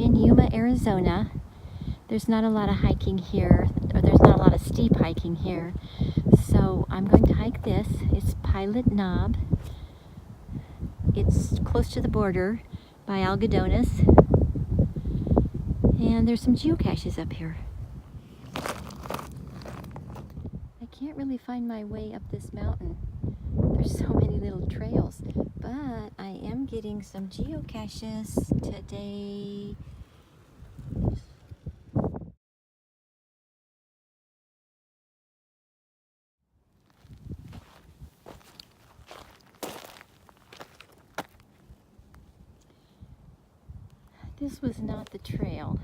I'm in Yuma, Arizona. There's not a lot of hiking here, or there's not a lot of steep hiking here. So I'm going to hike this. It's Pilot Knob. It's close to the border by Algodones. And there's some geocaches up here. I can't really find my way up this mountain. There's so many little trails, but I am getting some geocaches today. This was not the trail.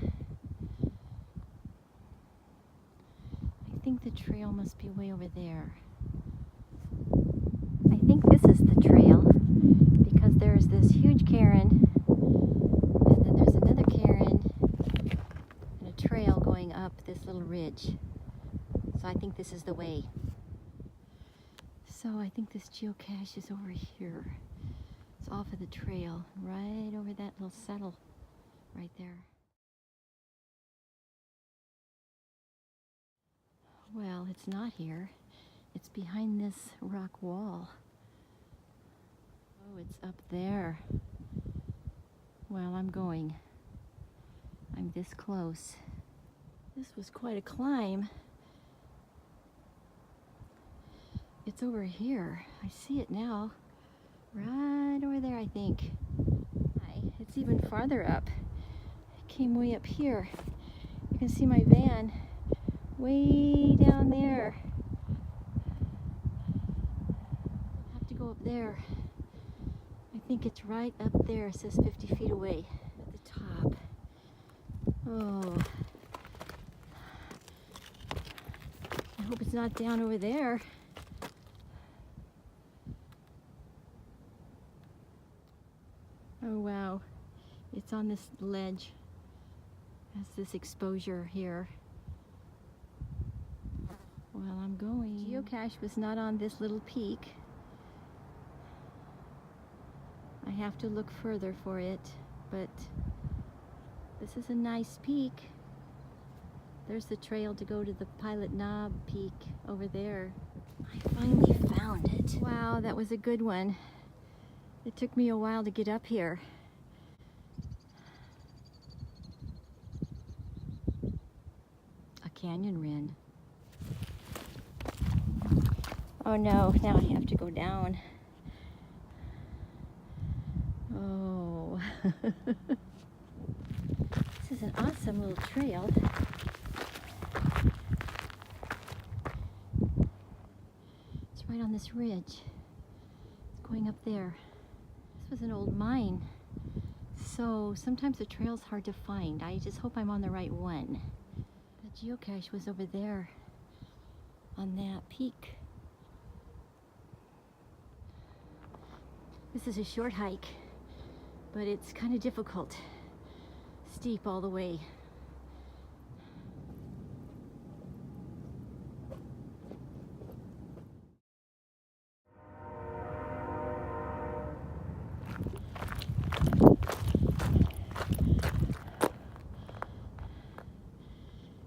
I think the trail must be way over there. I think this is the trail because there's this huge cairn, and then there's another cairn and a trail going up this little ridge. So I think this is the way. So I think this geocache is over here. It's off of the trail, right over that little settle right there. Well, it's not here. It's behind this rock wall. Oh, it's up there. Well, I'm going. I'm this close. This was quite a climb. It's over here. I see it now. Right over there, I think. It's even farther up. It came way up here. You can see my van way down there. I have to go up there. I think it's right up there. It says 50 feet away at the top. Oh. I hope it's not down over there. Oh wow. It's on this ledge. Has this exposure here. Well, I'm going. Geocache was not on this little peak. I have to look further for it, but this is a nice peak. There's the trail to go to the Pilot Knob peak over there. I finally found it. Wow, that was a good one. It took me a while to get up here. A canyon wren. Oh no, now I have to go down. Oh. This is an awesome little trail. It's right on this ridge. It's going up there. This was an old mine, so sometimes the trail's hard to find. I just hope I'm on the right one. The geocache was over there on that peak. This is a short hike, but it's kind of difficult. Steep all the way.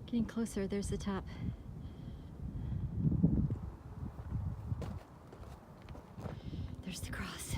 Getting closer, there's the top. There's the cross.